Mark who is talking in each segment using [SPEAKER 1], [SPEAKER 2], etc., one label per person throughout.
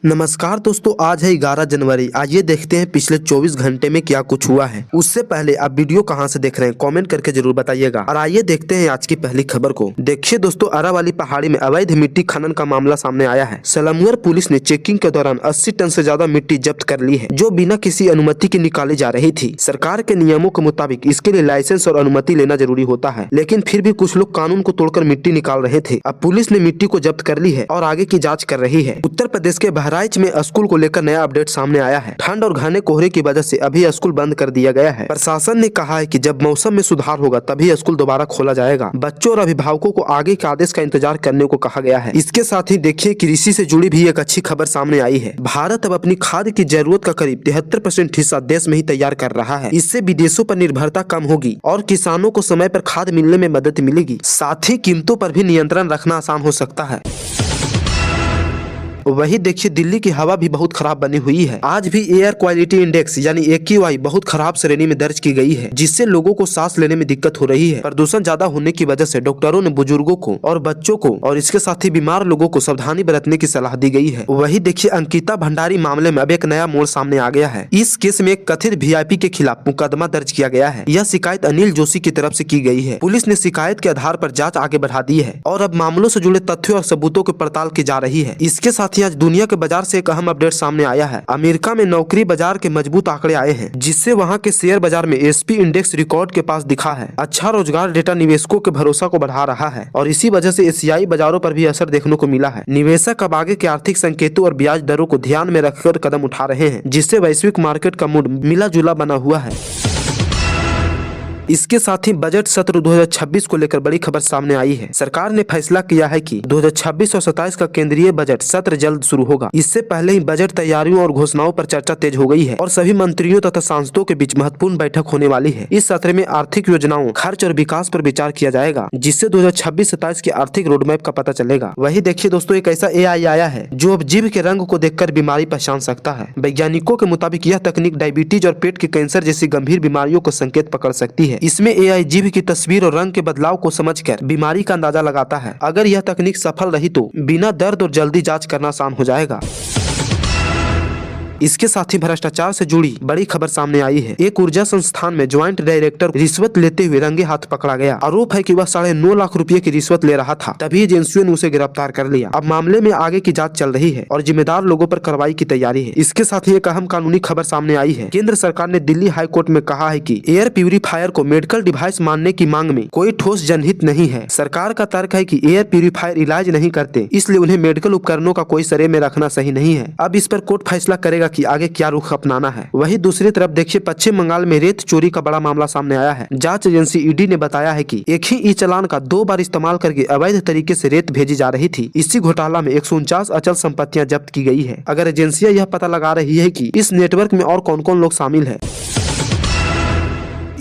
[SPEAKER 1] नमस्कार दोस्तों, आज है 11 जनवरी। आइए देखते हैं पिछले 24 घंटे में क्या कुछ हुआ है। उससे पहले आप वीडियो कहां से देख रहे हैं कमेंट करके जरूर बताइएगा। और आइए देखते हैं आज की पहली खबर को। देखिए दोस्तों, अरावली पहाड़ी में अवैध मिट्टी खनन का मामला सामने आया है। सलामुअर पुलिस ने चेकिंग के दौरान 80 टन से ज्यादा मिट्टी जब्त कर ली है, जो बिना किसी अनुमति के निकाली जा रही थी। सरकार के नियमों के मुताबिक इसके लिए लाइसेंस और अनुमति लेना जरूरी होता है, लेकिन फिर भी कुछ लोग कानून को तोड़कर मिट्टी निकाल रहे थे। अब पुलिस ने मिट्टी को जब्त कर ली है और आगे की जाँच कर रही है। उत्तर प्रदेश के बहराइच में स्कूल को लेकर नया अपडेट सामने आया है। ठंड और घने कोहरे की वजह से अभी स्कूल बंद कर दिया गया है। प्रशासन ने कहा है कि जब मौसम में सुधार होगा तभी स्कूल दोबारा खोला जाएगा। बच्चों और अभिभावकों को आगे के आदेश का इंतजार करने को कहा गया है। इसके साथ ही देखिए कृषि से जुड़ी भी एक अच्छी खबर सामने आई है। भारत अब अपनी खाद की जरूरत का करीब 73% हिस्सा देश में ही तैयार कर रहा है। इससे विदेशों पर निर्भरता कम होगी और किसानों को समय पर खाद मिलने में मदद मिलेगी। साथ ही कीमतों पर भी नियंत्रण रखना आसान हो सकता है। वही देखिए दिल्ली की हवा भी बहुत खराब बनी हुई है। आज भी एयर क्वालिटी इंडेक्स यानी AQI बहुत खराब श्रेणी में दर्ज की गई है, जिससे लोगों को सांस लेने में दिक्कत हो रही है। प्रदूषण ज्यादा होने की वजह से डॉक्टरों ने बुजुर्गों को और बच्चों को और इसके साथ ही बीमार लोगों को सावधानी बरतने की सलाह दी गई है। वही देखिए अंकिता भंडारी मामले में अब एक नया मोड़ सामने आ गया है। इस केस में एक कथित VIP के खिलाफ मुकदमा दर्ज किया गया है। यह शिकायत अनिल जोशी की तरफ से की गई है। पुलिस ने शिकायत के आधार पर जाँच आगे बढ़ा दी है और अब मामलों से जुड़े तथ्यों और सबूतों की पड़ताल की जा रही है। इसके साथ ही आज दुनिया के बाजार से एक अहम अपडेट सामने आया है। अमेरिका में नौकरी बाजार के मजबूत आंकड़े आए हैं, जिससे वहां के शेयर बाजार में SP इंडेक्स रिकॉर्ड के पास दिखा है। अच्छा रोजगार डेटा निवेशकों के भरोसा को बढ़ा रहा है और इसी वजह से एशियाई बाजारों पर भी असर देखने को मिला है। निवेशक अब आगे के आर्थिक संकेतों और ब्याज दरों को ध्यान में रखकर कदम उठा रहे हैं, जिससे वैश्विक मार्केट का मूड मिला जुला बना हुआ है। इसके साथ ही बजट सत्र 2026 को लेकर बड़ी खबर सामने आई है। सरकार ने फैसला किया है कि 2026 और 27 का केंद्रीय बजट सत्र जल्द शुरू होगा। इससे पहले ही बजट तैयारियों और घोषणाओं पर चर्चा तेज हो गई है और सभी मंत्रियों तथा सांसदों के बीच महत्वपूर्ण बैठक होने वाली है। इस सत्र में आर्थिक योजनाओं, खर्च और विकास पर विचार किया जाएगा, जिससे 2026-27 के आर्थिक रोडमैप का पता चलेगा। वही देखिए दोस्तों, एक ऐसा AI आया है जो अब जीभ के रंग को देखकर बीमारी पहचान सकता है। वैज्ञानिकों के मुताबिक यह तकनीक डायबिटीज और पेट के कैंसर जैसी गंभीर बीमारियों को संकेत पकड़ सकती है। इसमें AI जीभ की तस्वीर और रंग के बदलाव को समझकर बीमारी का अंदाजा लगाता है। अगर यह तकनीक सफल रही तो बिना दर्द और जल्दी जांच करना आसान हो जाएगा। इसके साथ ही भ्रष्टाचार से जुड़ी बड़ी खबर सामने आई है। एक ऊर्जा संस्थान में ज्वाइंट डायरेक्टर रिश्वत लेते हुए रंगे हाथ पकड़ा गया। आरोप है कि वह 9.5 लाख रुपए की रिश्वत ले रहा था, तभी एजेंसियों ने उसे गिरफ्तार कर लिया। अब मामले में आगे की जांच चल रही है और जिम्मेदार लोगों पर कार्रवाई की तैयारी है। इसके साथ ही एक अहम कानूनी खबर सामने आई है। केंद्र सरकार ने दिल्ली हाई कोर्ट में कहा है कि एयर प्यूरिफायर को मेडिकल डिवाइस मानने की मांग में कोई ठोस जनहित नहीं है। सरकार का तर्क है कि एयर प्यूरिफायर इलाज नहीं करते, इसलिए उन्हें मेडिकल उपकरणों का कोई सरे में रखना सही नहीं है। अब इस पर कोर्ट फैसला करेगा कि आगे क्या रुख अपनाना है। वहीं दूसरी तरफ देखिए पश्चिम बंगाल में रेत चोरी का बड़ा मामला सामने आया है। जांच एजेंसी ED ने बताया है कि एक ही ई-चालान का 2 बार इस्तेमाल करके अवैध तरीके से रेत भेजी जा रही थी। इसी घोटाला में 149 अचल संपत्तियां जब्त की गई है। अगर एजेंसियां यह पता लगा रही है कि इस नेटवर्क में और कौन कौन लोग शामिल है।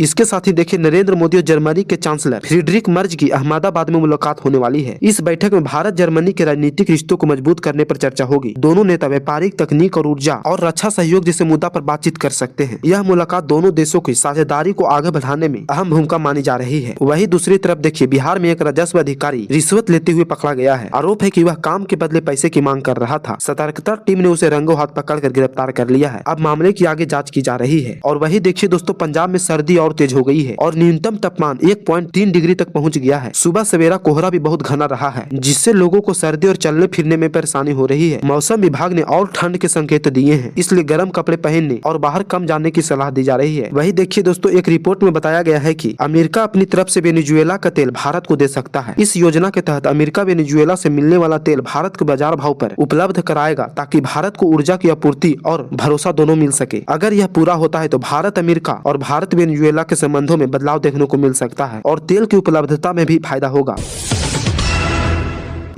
[SPEAKER 1] इसके साथ ही देखिए नरेंद्र मोदी और जर्मनी के चांसलर फ्रीडरिक मर्ज की अहमदाबाद में मुलाकात होने वाली है। इस बैठक में भारत जर्मनी के राजनीतिक रिश्तों को मजबूत करने पर चर्चा होगी। दोनों नेता व्यापारिक, तकनीक और ऊर्जा और रक्षा सहयोग जैसे मुद्दा पर बातचीत कर सकते हैं। यह मुलाकात दोनों देशों की साझेदारी को आगे बढ़ाने में अहम भूमिका मानी जा रही है। वहीं दूसरी तरफ देखिए बिहार में एक राजस्व अधिकारी रिश्वत लेते हुए पकड़ा गया है। आरोप है कि वह काम के बदले पैसे की मांग कर रहा था। सतर्कता टीम ने उसे रंगों हाथ पकड़कर गिरफ्तार कर लिया है। अब मामले की आगे जाँच की जा रही है। और वही देखिए दोस्तों, पंजाब में सर्दी और तेज हो गई है और न्यूनतम तापमान 1.3 डिग्री तक पहुंच गया है। सुबह सवेरा कोहरा भी बहुत घना रहा है, जिससे लोगों को सर्दी और चलने फिरने में परेशानी हो रही है। मौसम विभाग ने और ठंड के संकेत दिए हैं, इसलिए गर्म कपड़े पहनने और बाहर कम जाने की सलाह दी जा रही है। वही देखिए दोस्तों, एक रिपोर्ट में बताया गया है कि अमेरिका अपनी तरफ से वेनेजुएला का तेल भारत को दे सकता है। इस योजना के तहत अमेरिका वेनेजुएला से मिलने वाला तेल भारत के बाजार भाव पर उपलब्ध कराएगा, ताकि भारत को ऊर्जा की आपूर्ति और भरोसा दोनों मिल सके। अगर यह पूरा होता है तो भारत अमेरिका और भारत वेनेजुएला के संबंधों में बदलाव देखने को मिल सकता है और तेल की उपलब्धता में भी फायदा होगा।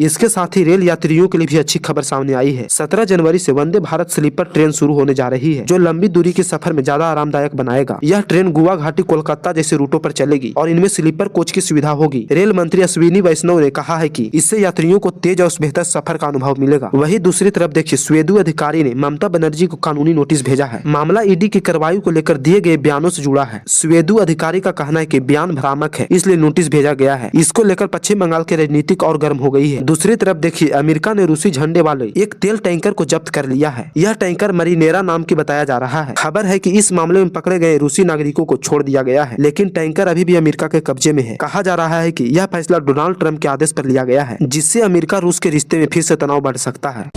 [SPEAKER 1] इसके साथ ही रेल यात्रियों के लिए भी अच्छी खबर सामने आई है। 17 जनवरी से वंदे भारत स्लीपर ट्रेन शुरू होने जा रही है, जो लंबी दूरी के सफर में ज्यादा आरामदायक बनाएगा। यह ट्रेन गोवा घाटी, कोलकाता जैसे रूटों पर चलेगी और इनमें स्लीपर कोच की सुविधा होगी। रेल मंत्री अश्विनी वैष्णव ने कहा है कि इससे यात्रियों को तेज और बेहतर सफर का अनुभव मिलेगा। वहीं दूसरी तरफ देखिए स्वेदु अधिकारी ने ममता बनर्जी को कानूनी नोटिस भेजा है। मामला ED की कार्रवाई को लेकर दिए गए बयानों से जुड़ा है। स्वेदु अधिकारी का कहना है कि बयान भ्रामक है, इसलिए नोटिस भेजा गया है। इसको लेकर पश्चिम बंगाल की राजनीतिक और गर्म हो गई है। दूसरी तरफ देखिए अमेरिका ने रूसी झंडे वाले एक तेल टैंकर को जब्त कर लिया है। यह टैंकर मरीनेरा नाम की बताया जा रहा है। खबर है कि इस मामले में पकड़े गए रूसी नागरिकों को छोड़ दिया गया है, लेकिन टैंकर अभी भी अमेरिका के कब्जे में है। कहा जा रहा है कि यह फैसला डोनाल्ड ट्रंप के आदेश पर लिया गया है, जिससे अमेरिका रूस के रिश्ते में फिर से तनाव बढ़ सकता है।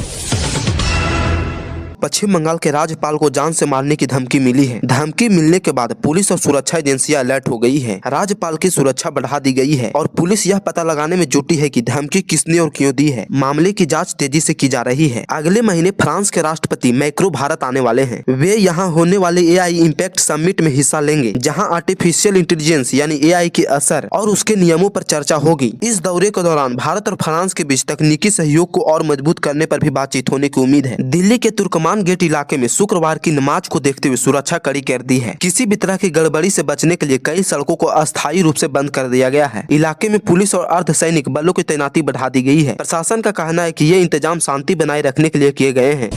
[SPEAKER 1] पश्चिम बंगाल के राज्यपाल को जान से मारने की धमकी मिली है। धमकी मिलने के बाद पुलिस और सुरक्षा एजेंसियां अलर्ट हो गई है। राज्यपाल की सुरक्षा बढ़ा दी गई है और पुलिस यह पता लगाने में जुटी है कि धमकी किसने और क्यों दी है। मामले की जांच तेजी से की जा रही है। अगले महीने फ्रांस के राष्ट्रपति मैक्रो भारत आने वाले हैं। वे यहाँ होने वाले AI इम्पैक्ट समिट में हिस्सा लेंगे, जहाँ आर्टिफिशियल इंटेलिजेंस यानी AI के असर और उसके नियमों पर चर्चा होगी। इस दौरे के दौरान भारत और फ्रांस के बीच तकनीकी सहयोग को और मजबूत करने पर भी बातचीत होने की उम्मीद है। दिल्ली के तुर्कमान गेट इलाके में शुक्रवार की नमाज को देखते हुए सुरक्षा कड़ी कर दी है। किसी भी तरह की गड़बड़ी से बचने के लिए कई सड़कों को अस्थायी रूप से बंद कर दिया गया है। इलाके में पुलिस और अर्धसैनिक बलों की तैनाती बढ़ा दी गई है। प्रशासन का कहना है कि ये इंतजाम शांति बनाए रखने के लिए किए गए हैं।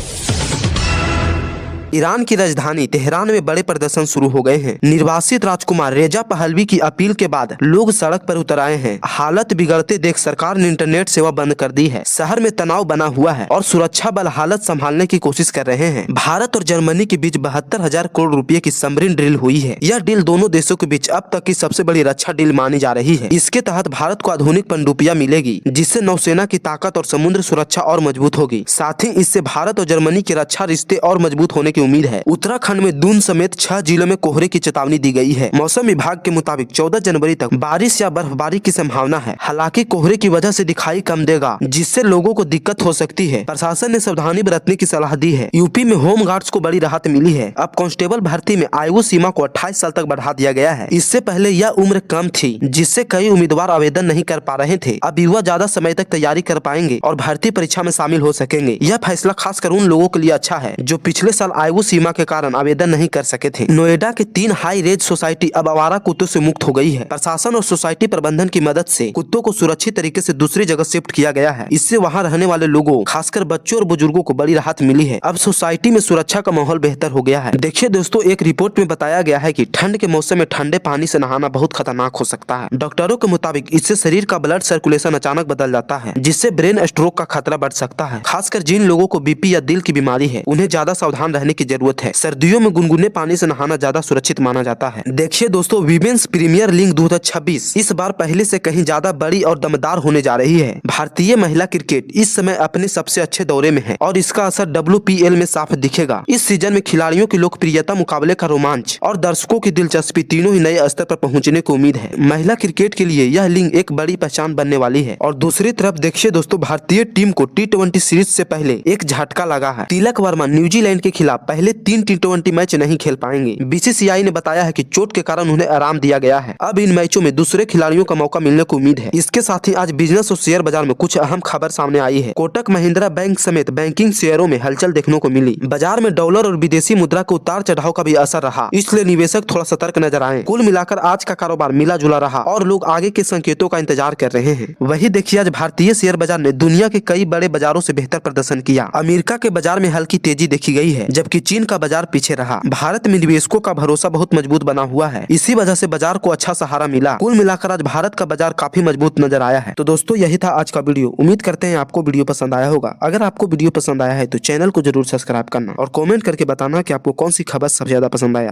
[SPEAKER 1] ईरान की राजधानी तेहरान में बड़े प्रदर्शन शुरू हो गए हैं। निर्वासित राजकुमार रेजा पहलवी की अपील के बाद लोग सड़क पर उतर आए हैं। हालत बिगड़ते देख सरकार ने इंटरनेट सेवा बंद कर दी है। शहर में तनाव बना हुआ है और सुरक्षा बल हालत संभालने की कोशिश कर रहे हैं। भारत और जर्मनी के बीच 72,000 करोड़ रुपए की सबमरीन ड्रिल हुई है। यह डील दोनों देशों के बीच अब तक की सबसे बड़ी रक्षा डील मानी जा रही है। इसके तहत भारत को आधुनिक पनडुब्बियां मिलेगी, जिससे नौसेना की ताकत और समुद्र सुरक्षा और मजबूत होगी। साथ ही इससे भारत और जर्मनी के रक्षा रिश्ते और मजबूत होने की उम्मीद है। उत्तराखंड में दून समेत 6 जिलों में कोहरे की चेतावनी दी गई है। मौसम विभाग के मुताबिक 14 जनवरी तक बारिश या बर्फबारी की संभावना है। हालांकि कोहरे की वजह से दिखाई कम देगा, जिससे लोगों को दिक्कत हो सकती है। प्रशासन ने सावधानी बरतने की सलाह दी है। यूपी में होम गार्ड्स को बड़ी राहत मिली है। अब कांस्टेबल भर्ती में आयु सीमा को 28 साल तक बढ़ा दिया गया है। इससे पहले यह उम्र कम थी, जिससे कई उम्मीदवार आवेदन नहीं कर पा रहे थे। अब युवा ज्यादा समय तक तैयारी कर पाएंगे और भर्ती परीक्षा में शामिल हो सकेंगे। यह फैसला खासकर उन लोगों के लिए अच्छा है जो पिछले साल आयु सीमा के कारण आवेदन नहीं कर सके थे। नोएडा के 3 हाई रेंज सोसाइटी अब आवारा कुत्तों से मुक्त हो गई है। प्रशासन और सोसाइटी प्रबंधन की मदद से कुत्तों को सुरक्षित तरीके से दूसरी जगह शिफ्ट किया गया है। इससे वहां रहने वाले लोगों, खासकर बच्चों और बुजुर्गों को बड़ी राहत मिली है। अब सोसाइटी में सुरक्षा का माहौल बेहतर हो गया है। देखिए दोस्तों, एक रिपोर्ट में बताया गया है कि ठंड के मौसम में ठंडे पानी से नहाना बहुत खतरनाक हो सकता है। डॉक्टरों के मुताबिक इससे शरीर का ब्लड सर्कुलेशन अचानक बदल जाता है, जिससे ब्रेन स्ट्रोक का खतरा बढ़ सकता है। खासकर जिन लोगों को BP या दिल की बीमारी है, उन्हें ज्यादा सावधान रहने की जरूरत है। सर्दियों में गुनगुने पानी से नहाना ज्यादा सुरक्षित माना जाता है। देखिए दोस्तों, विमेंस प्रीमियर लीग 2026 इस बार पहले से कहीं ज्यादा बड़ी और दमदार होने जा रही है। भारतीय महिला क्रिकेट इस समय अपने सबसे अच्छे दौरे में है और इसका असर WPL में साफ दिखेगा। इस सीजन में खिलाड़ियों की लोकप्रियता, मुकाबले का रोमांच और दर्शकों की दिलचस्पी तीनों ही नए स्तर पर पहुंचने की उम्मीद है। महिला क्रिकेट के लिए यह लीग एक बड़ी पहचान बनने वाली है। और दूसरी तरफ देखिए दोस्तों, भारतीय टीम को T20 सीरीज से पहले एक झटका लगा है। तिलक वर्मा न्यूजीलैंड के खिलाफ पहले 3 T20 मैच नहीं खेल पाएंगे। BCCI ने बताया है कि चोट के कारण उन्हें आराम दिया गया है। अब इन मैचों में दूसरे खिलाड़ियों का मौका मिलने की उम्मीद है। इसके साथ ही आज बिजनेस और शेयर बाजार में कुछ अहम खबर सामने आई है। कोटक महिंद्रा बैंक समेत बैंकिंग शेयरों में हलचल देखने को मिली। बाजार में डॉलर और विदेशी मुद्रा के उतार चढ़ाव का भी असर रहा, इसलिए निवेशक थोड़ा सतर्क नजर आए। कुल मिलाकर आज का कारोबार मिला जुला रहा और लोग आगे के संकेतों का इंतजार कर रहे हैं। वही देखिए, आज भारतीय शेयर बाजार ने दुनिया के कई बड़े बाजारों से बेहतर प्रदर्शन किया। अमेरिका के बाजार में हल्की तेजी देखी गई है, जबकि चीन का बाजार पीछे रहा। भारत में निवेशकों का भरोसा बहुत मजबूत बना हुआ है। इसी वजह से बाजार को अच्छा सहारा मिला। कुल मिलाकर आज भारत का बाजार काफी मजबूत नजर आया है। तो दोस्तों, यही था आज का वीडियो। उम्मीद करते हैं आपको वीडियो पसंद आया होगा। अगर आपको वीडियो पसंद आया है तो चैनल को जरूर सब्सक्राइब करना और कमेंट करके बताना कि आपको कौन सी खबर सबसे ज्यादा पसंद आया।